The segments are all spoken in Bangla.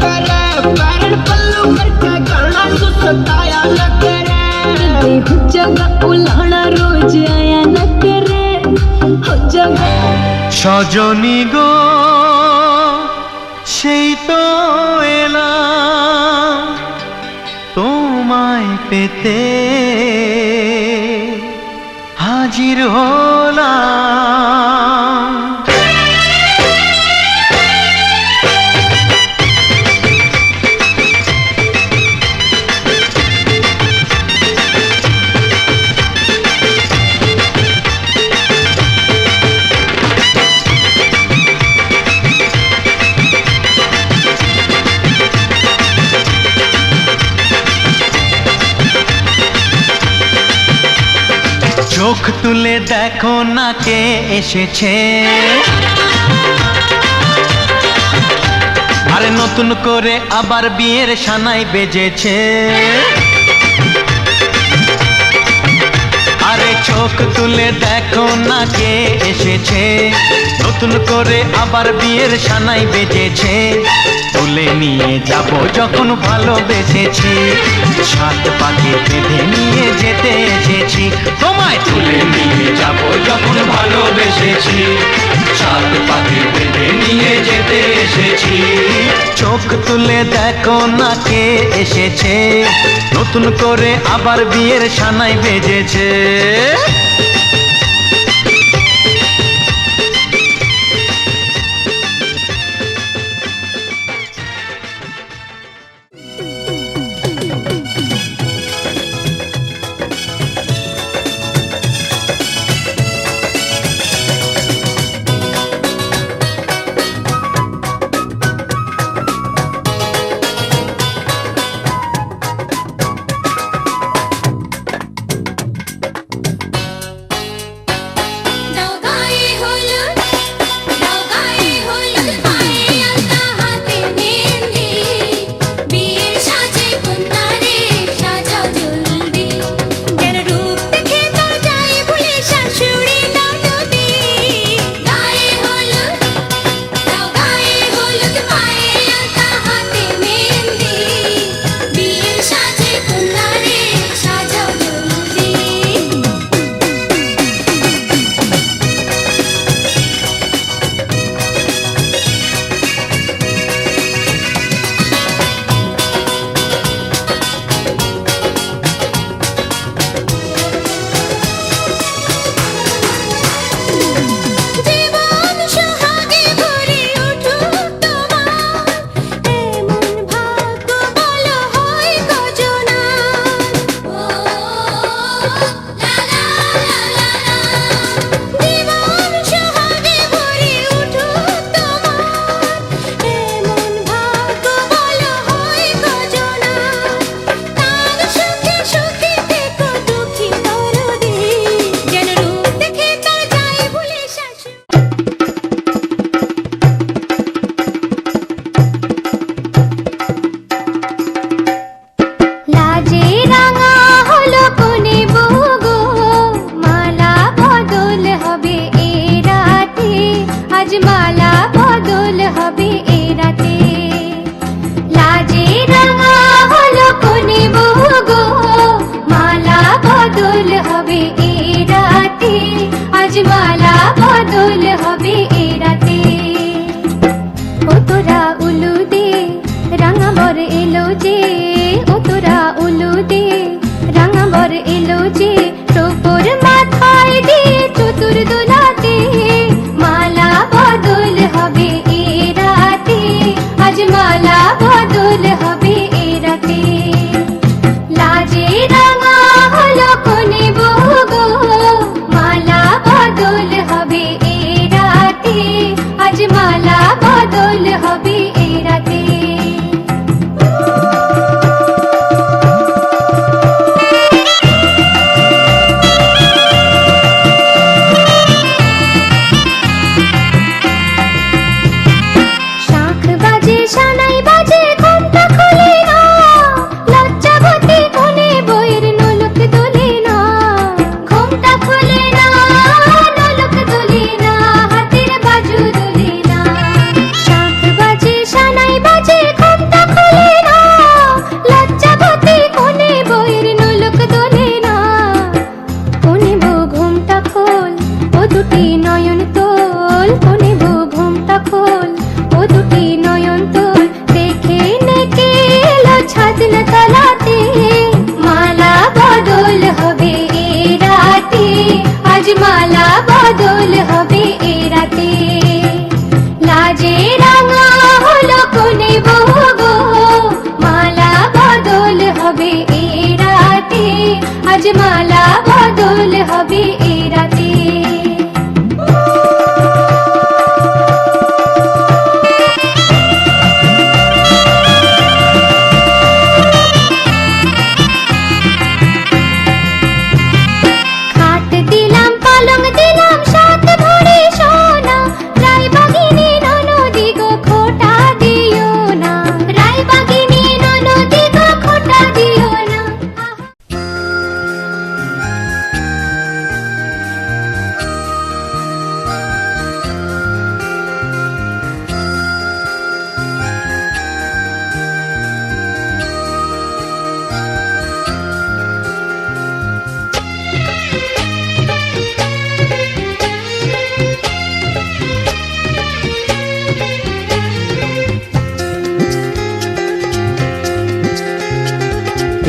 करे, पैर पल्लू करके गलना सुसताया न करे। हो जगह उलाना रोज आया न करे, हो जगह सजनी गो সেই তো এলাম তোমায় পেতে হাজির হলাম। চোখ তুলে দেখো না কে এসেছে, আরে নতুন করে আবার বিয়ের সানাই বেজেছে। আরে চোখ তুলে দেখো না কে এসেছে, নতুন করে আবার বিয়ের সানাই বেজেছে। তুলে নিয়ে যাব যখন ভালোবেসেছি, সাত পাকে বেঁধে নিয়ে যেতে এসেছি। তোমায় তুলে নিয়ে যাব যখন ভালোবেসেছি, সাত পাকে বেঁধে নিয়ে যেতে এসেছি। চোখ তুলে দেখো না কে এসেছে, নতুন করে আবার বিয়ের সানাই বেজেছে।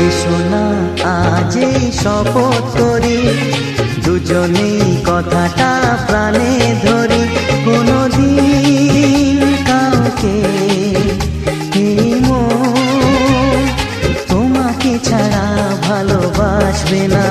এসো না আজ এই শপথ করি, দুজনেই কথাটা প্রাণে ধরি, কোনোদিন কাউকে এই মন তোমাকে ছাড়া ভালোবাসবে না।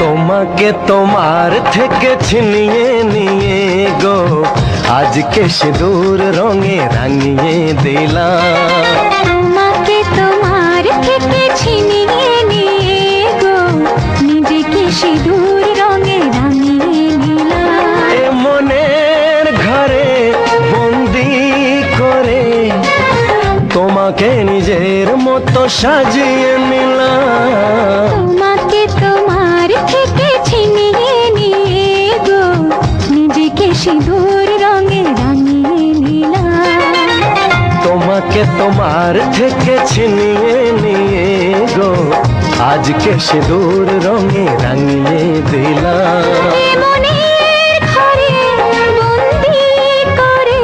তোমাকে তোমার থেকে ছিনিয়ে নিয়ে গো আজকে সিঁদুর রঙে রাঙিয়ে দিলাম। তোমাকে তোমার থেকে ছিনিয়ে নিয়ে গো নিজেকে সিঁদুর রঙে রাঙিয়ে নিলাম। এ মনের ঘরে বন্দি করে তোমাকে নিজের মতো সাজিয়ে নিলাম। তোমাকে তোমার থেকে ছিনিয়ে নিয়ে গো নিজেকে সিঁদুর রঙে রাঙিয়ে নিলাম। তোমাকে তোমার থেকে ছিনিয়ে নিয়ে গো আজকে সিঁদুর রঙে রাঙিয়ে দিলাম। এ মনের ঘরে বন্দি করে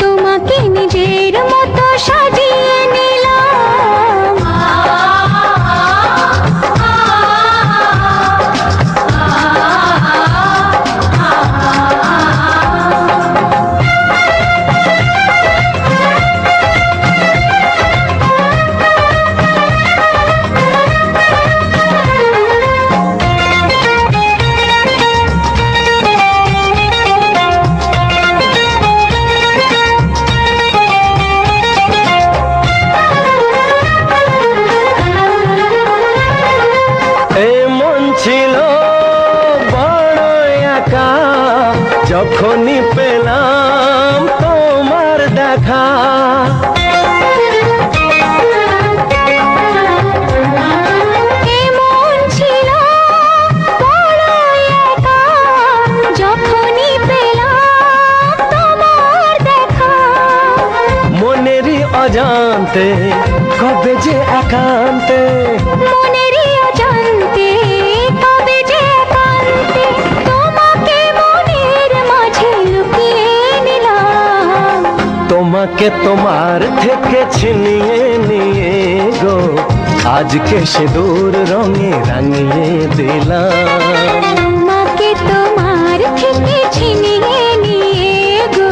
তোমাকে নিজের মতো সাজিয়ে নিলাম। ছিল বড় একা যখনই পেলাম তোমার দেখা। এমন ছিল বড় একা যখনই পেলাম তোমার দেখা। মনেরই অজান্তে কবে যে একান্তে, মনেরই অজান্তে কবে যে একান্তে তোমাকে মনের মাঝে লুকিয়ে নিলাম। তোমাকে তোমার থেকে ছিনিয়ে নিয়ে গো আজকে সিঁদুর রঙে রাঙিয়ে দিলাম। তোমাকে তোমার থেকে ছিনিয়ে নিয়ে গো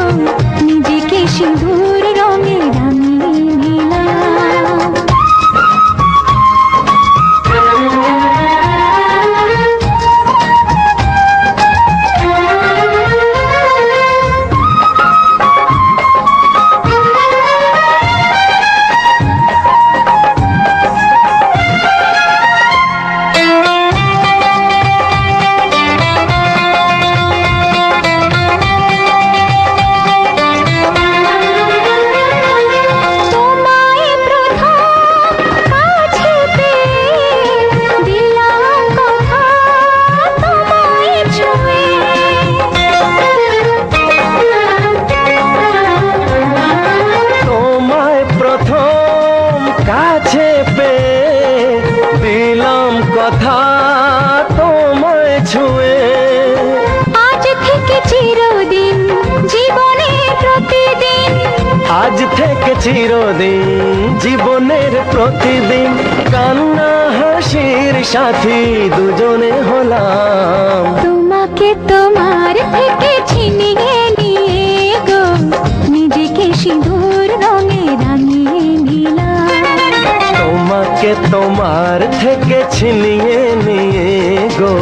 নিজেকে সিঁদুর রঙে রাঙিয়ে নিলাম। আজ থেকে চিরদিন জীবনের প্রতিদিন কান্না হাসির সাথী দুজনে হলাম। তোমাকে তোমার থেকে ছিনিয়ে নিয়ে গো নিজেকে সিঁদুর রঙে রাঙিয়ে নিলাম। তোমাকে তোমার থেকে ছিনিয়ে নিয়ে গো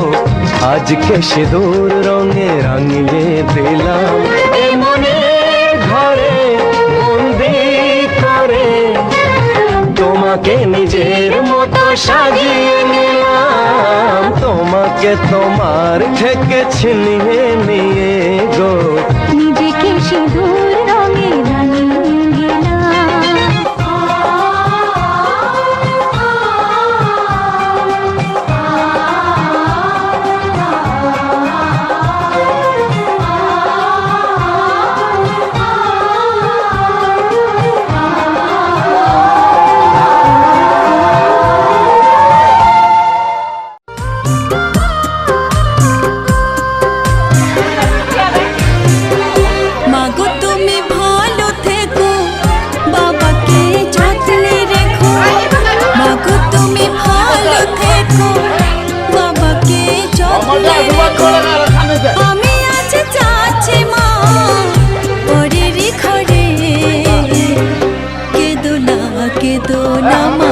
আজকে সিঁদুর রঙে রাঙিয়ে দিলাম। এ মনে ঘরে বন্দি করে তোমাকে নিজের মতো সাজিয়ে নিলাম। তোমাকে তোমার থেকে ছিনিয়ে নিয়ে গো নিজেকে সিঁদুর রঙে রাঙিয়ে মাগো তুমি ভালো থেকো, বাবাকে যত্নে রেখো। মাগো তুমি ভালো থেকো, বাবাকে যত্নে রেখো। আমি আজ যাচ্ছি মা পরের ঘরে, কেঁদো না মা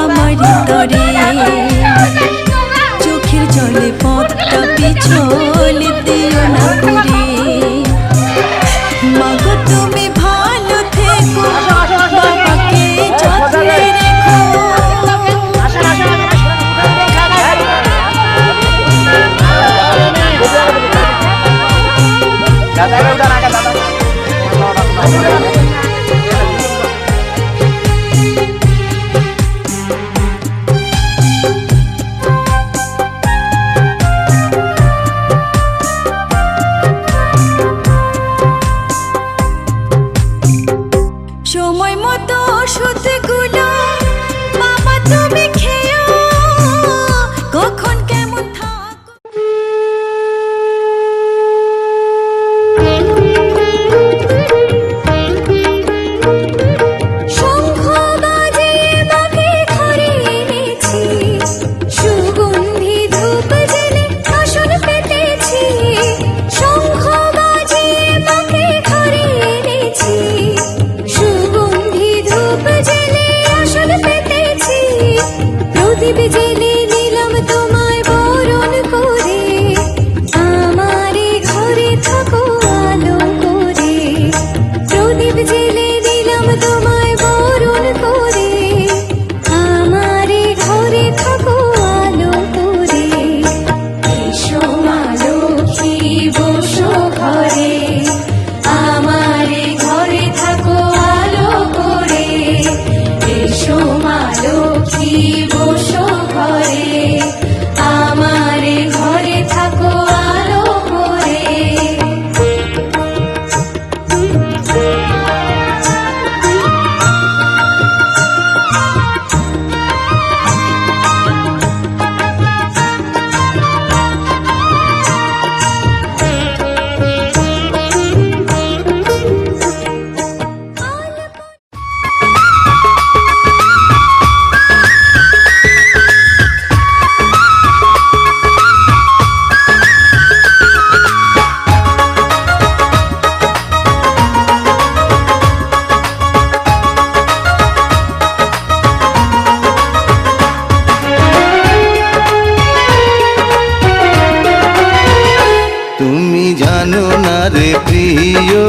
আমার তরে। চোখের জলে পথটা পিছল দিও না করে। মাগো তুমি ভালো থেকো, বাবাকে যত্নে রেখো। সময় মতো ওষুধগুলো বাবা তুমি খেও, কখন কেমন থাকো। শঙ্খ বাজিয়ে মাকে ঘরে এনেছি, সুগন্ধি ধূপ জেলে আসন পেতেছি। শঙ্খ বাজিয়ে মাকে ঘরে এনেছি, সুগন্ধি ধূপ জেলে আসন পেতেছি। প্রদীপ জেলে নিলাম তোমায় বরণ করে, আমারে ঘরে থাকো আলো করে। প্রদীপ জেলে নিলাম তোমায় বরণ করে, আমারে ঘরে থাকো আলো করে। এসো মা লক্ষ্মী বসো ঘরে, আমারে ঘরে থাকো আলো করে। এসো মা লক্ষ্মী বসো ঘরে, আমারে ঘরে থাকো আলো করে। তুমি জানো না রে প্রিয়,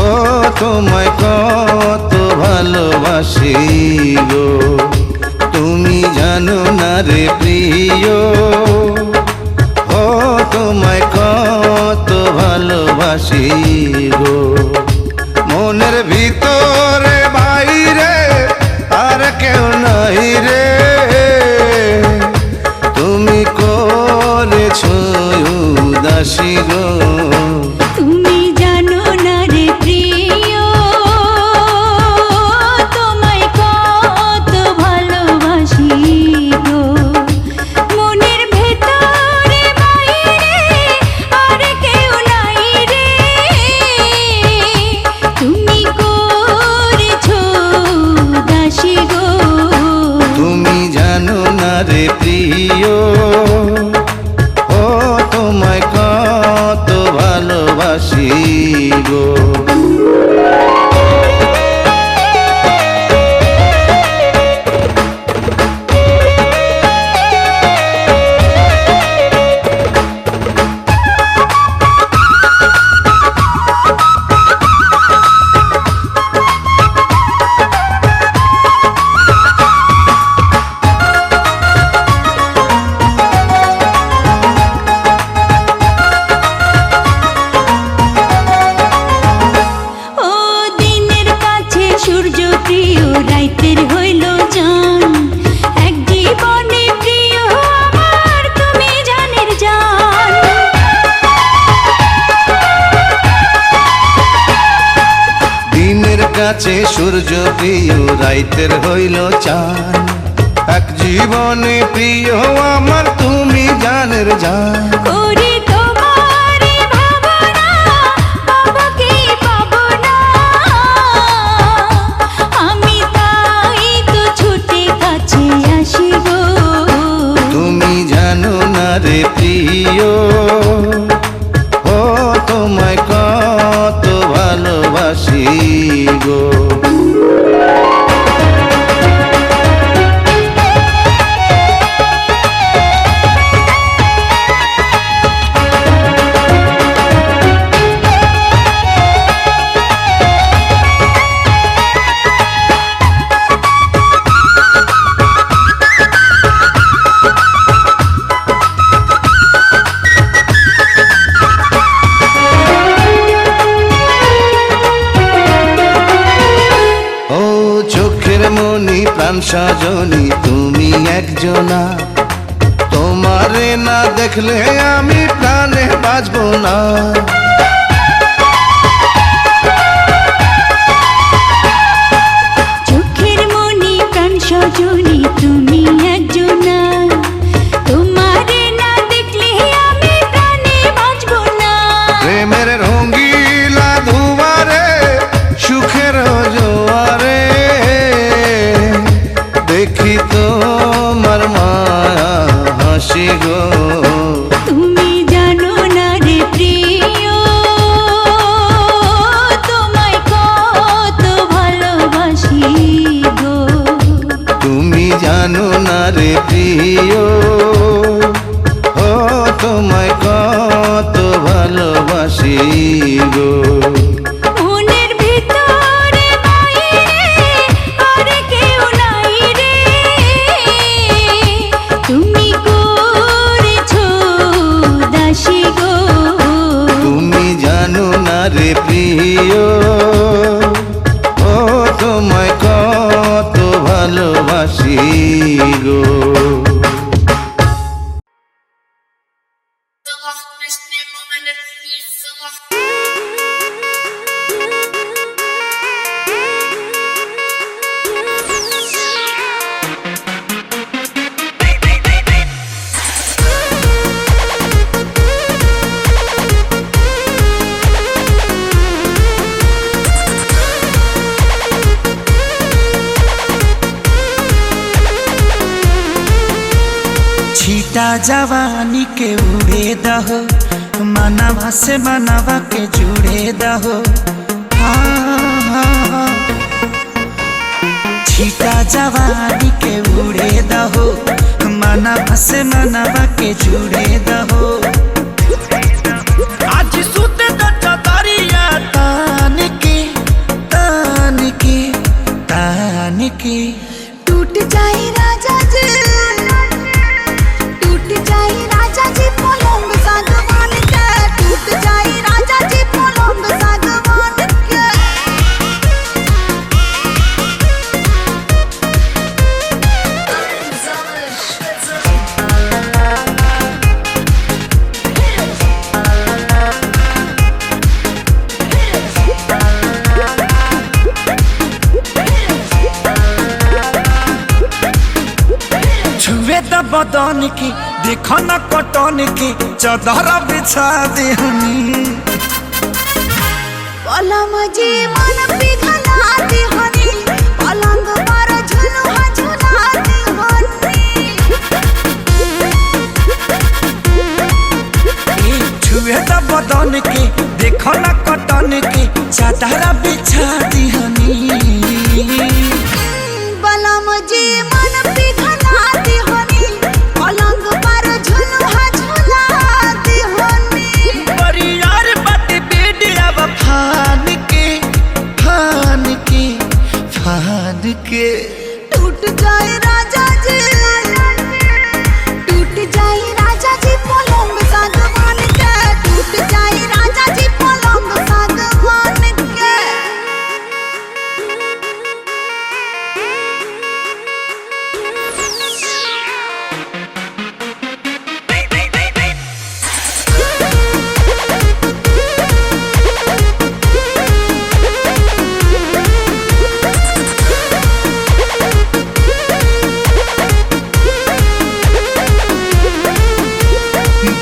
ও তোমায় কত ভালোবাসি গো। তুমি জানো না রে প্রিয়, ও তোমায় কত ভালোবাসি গো। মনের ভিতরে বাইরে আর কেউ নাই রে, তুমি করেছো উদাসী গো। তুমি জানো না রে প্রিয়, তোমায় কত ভালোবাসি গো। মনের ভেতরে বাইরে আর কেউ নাই রে, আছে সূর্য প্রিয় রাইতের হইল চান এক জীবনে প্রিয় আমার তুমি জানের জান করি তোমারে ভাবনা বাবাকে পাবো না আমি তাই তো ছুটে কাছে আসি গো তুমি জানো না রে প্রিয় ও তোমায় কত ভালোবাসি গো প্রাণ সজনী তুমি একজনা তোমারে না দেখলে আমি প্রাণে বাঁচবো না চোখের মনি প্রাণ সজনী তুমি একজনা তোমারে না দেখলে আমি প্রাণে বাঁচবো না প্রেমের রঙ্গিলা ধুয়ারে সুখের জোয়ারে দেখি তোমার মায়া হাসি গো তুমি জানো না রে প্রিয় তোমায় কত ভালোবাসি গো তুমি জানো না রে প্রিয় ও তোমায় কত ভালোবাসি গো মনের ভিতরে বাইরে আর কেউ নাই রে তুমি করেছো দাসী গো তুমি জানো না রে প্রিয় ও তোমায় কত ভালোবাসি গো छीटा जवानी के उड़े दहो मनवा से मनवा के जुड़े दहो छीटा जवानी के उड़े दहो मनवा से मनवा के जुड़े दहो आज सुते तो चतरिया तान के तान के तान के टूट जाए राजा जी टूट जाए राजा जी पलंग सागवान के टूट जाए राजा जी पलंग सागवान के छुए द बदन की देखो न कटन की चदर बिछा देहनी पलम जी मन पिघलाती हनी पलंग पर झुलुआ झुलाती हनी छुए द बदन की देखो न कटन की चदर बिछा देहनी पलम जी मन पिघलाती हनी पलंग पर झुलुआ झुलाती हनी बड़ी यार बात बेडिया फान के फान के फान के टूट जाए राजा जी टूट जाए राजा जी पलंग सागवान के टूट जाए राजा जी पलंग सागवान के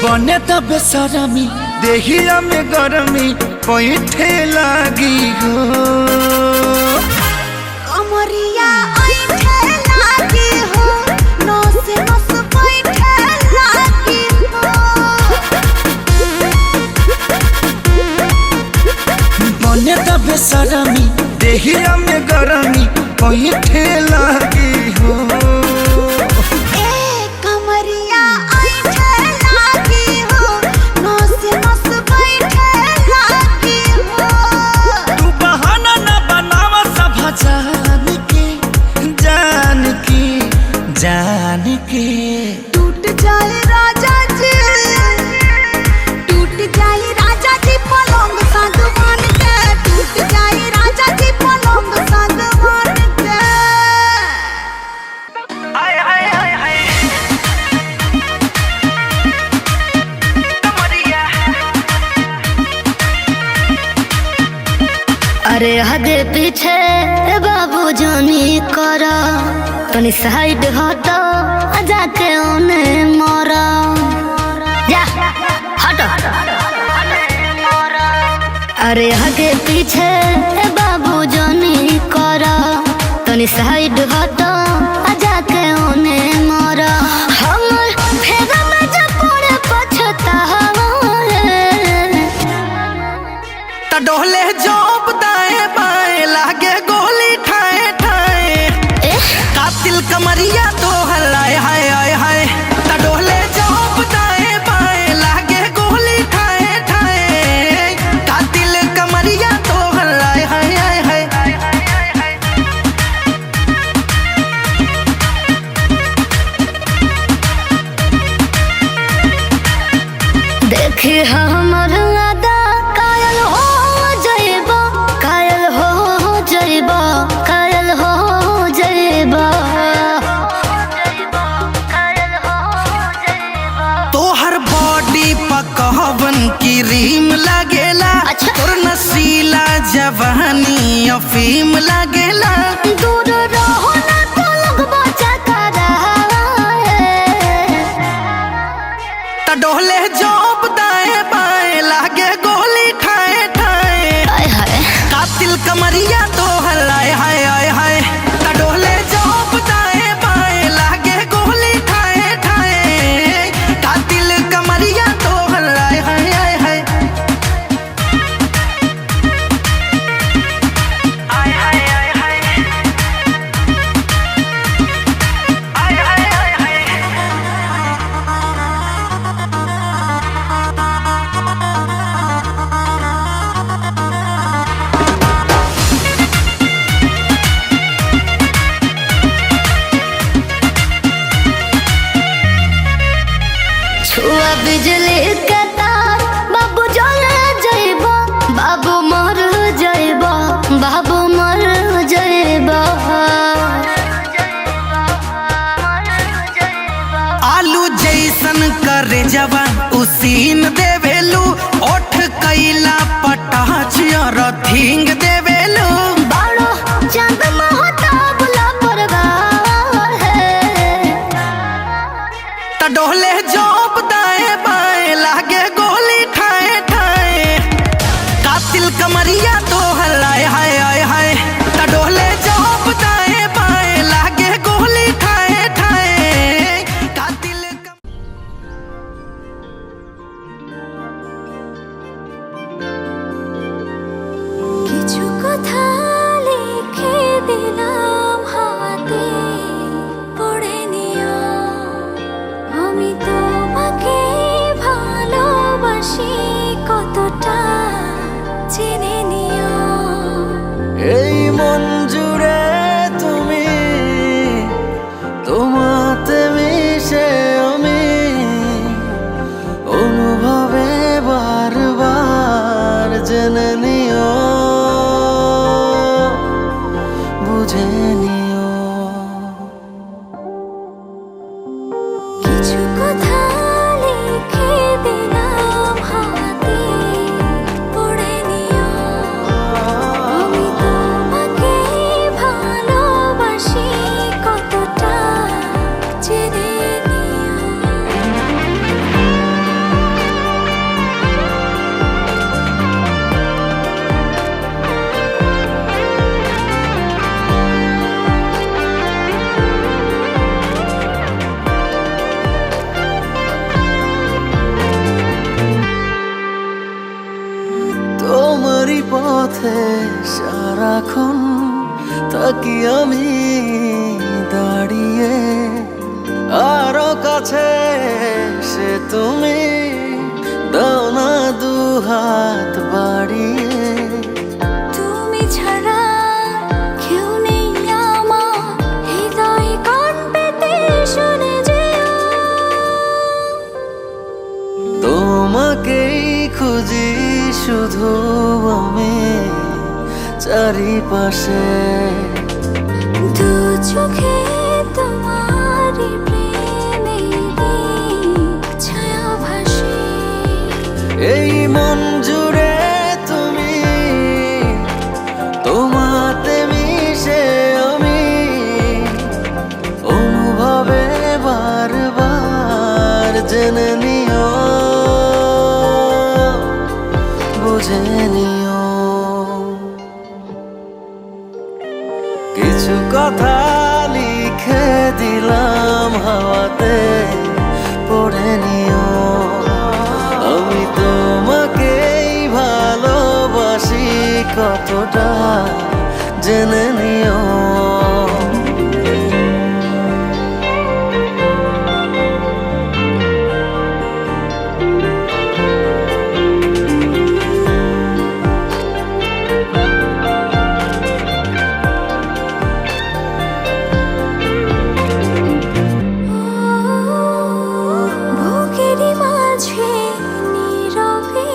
बने त बेसरमी देहिया में गरमी पैठे लागी हो कमरिया ऐठे लागी हो नस नस बैठे लागी हो बने त बेसरमी देहिया में गरमी पैठे लागी हो कमरिया ऐठे लागी हो नस नस बैठे लागी हो तू बहाना न बनावा सब जान के टूट जाए राजा जी पलंग सागवान के टूट जाए राजा जी पलंग सागवान के अरे आगे पीछे बाबू जानी करा तनी साइड हटो जाके उन्हें मोरा जा हटो अरे आगे पीछे बाबू जानी करा तनी साइड हटो जाके उन्हें मोरा हमर फेगा में जब पड़े पछतावा त डोले जोप दाएं बाएं लागे गोली ठाए ठाए कातिल कमरिया तो हलाए हाय हाय हाय त डोले जोप दाएं बाएं लागे गोली ठाए ठाए कातिल कमरिया तो हलाए हाय हाय हाय देखी हमर अदा कायल हो जइबा कायल हो जइबा कायल हो जइबा तोहर बॉडी पकवन की रीम लागेला अच्छा। तोर नसीला जवानी अफीम लागेला दूर रहो ना तो लगबा चकरा त डोले जोप दाएं बाएं लागे गोली ठाए ठाए हाय हाय कातिल कमरिया तो हलाए हाय हाय हाय त डोले जोप दाएं बाएं लागे गोली ठाए ठाए कातिल कमरिया तो हलाए हाय हाय हाय आय हाय हाय हाय आय हाय हाय हाय छुआ बिजली के तार बाबू जले जइबा बाबू मर जइबा बाबू मर जइबा आलू जैसन करे जवा उसीन देवेलू ओठ कैला पटाच रथिंग देवेलू बाड़ो चंद महताबला परगार है त डोले जोप दाएं बाएं लागे गोली ठाए ठाए कातिल कमरिया तो हलाए हाय हाय हाय त डोले जोप दाएं बाएं लागे गोली ठाए ठाए कातिल কিছু কথা লিখে দিলাম হাতে পড়ে নিও আমি তো পথে সারাক্ষণ থাকি আমি দাঁড়িয়ে, আরো কাছে সে তুমি দাও না দুহাত বাড়িয়ে। তুমি ছাড়া কেউ নেই আমার হৃদয় কান পেতে শুনে যেও। তোমাকেই খুঁজি শুধু আমি চারিপাশে, দু চোখে তোমারই প্রেমে ছায়া ভাসে। এই মন জুড়ে তুমি, তোমাতে মিশে আমি অনুভবে বারবার জেনে নিও, বুঝে নিও। কিছু কথা লিখে দিলাম হাওয়াতে, পড়ে নিও। আমি তোমাকেই ভালোবাসি কতটা জেনে নিও। বুকেরই মাঝে নীরবে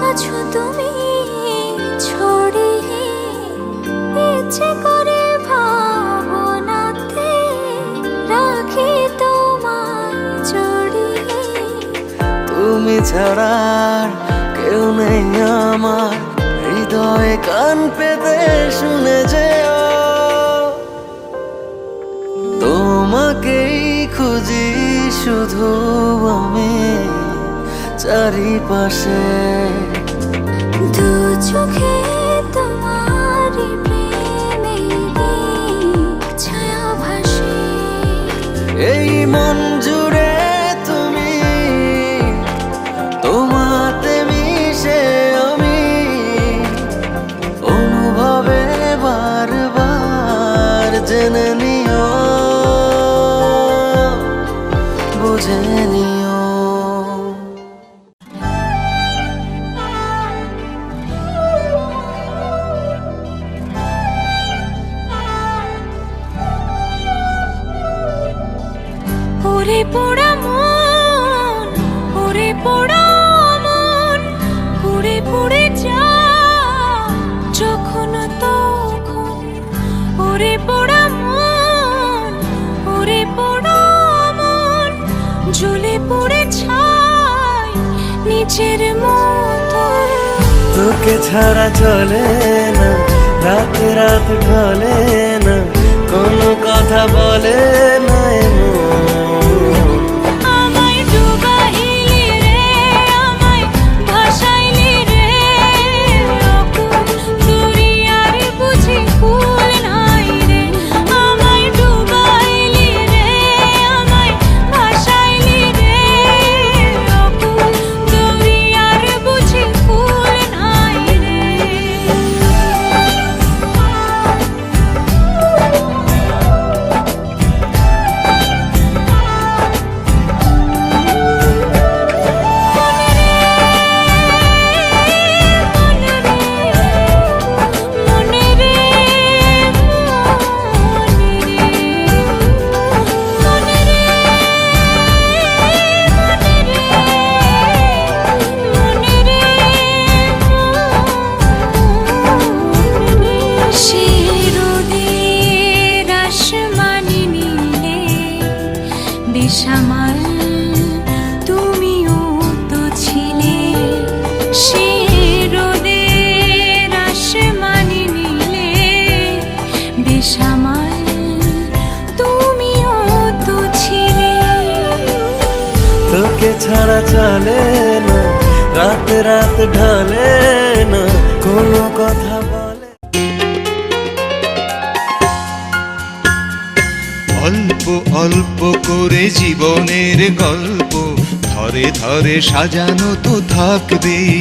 আছো তুমি ছড়িয়ে, ইচ্ছে করে ভাবনাতে রাখি তোমায় জড়িয়ে। তুমি ছাড়া আর কেউ নেই আমার হৃদয়ে কান পেতে শুনে যেও। তোমাকেই খুঁজি শুধু আমি চারিপাশে, দু চোখে তোমারই প্রেমে ছায়া ভাসে। এই মন জুড়ে তুমি, তোমাতে মিশে আমি অনুভবে বারবার জেনে নিও, বুঝে নিও। ওরে পোড়া মন, ওরে পোড়া মন, পুড়ে পুড়ে যা যখন তখন। ওরে পোড়া মন, ওরে পোড়া মন, জ্বলে পুড়ে ছাই নিজের মতো। তোকে ছাড়া চলে না, রাত রাত ঢলে না, কোনো কথা বলে না এমন। আমায় ডুবাইলি রে, আমায় ভাসাইলি রে, দরিয়ার বুঝি কুল নাই রে। আমায় ডুবাইলি রে, আমায় ভাসাইলি রে, দরিয়ার বুঝি কুল নাই রে। বেসামাল তুমিও তো ছিলে, সে রোদের আসমানি নীলে। বেসামাল তুমিও তো ছিলে। তোকে ছাড়া চলে না, রাত রাত ঢলে না, কোনো কথা বলে। অল্প অল্প করে জীবনের গল্প ধরে ধরে সাজানো তো থাকবেই।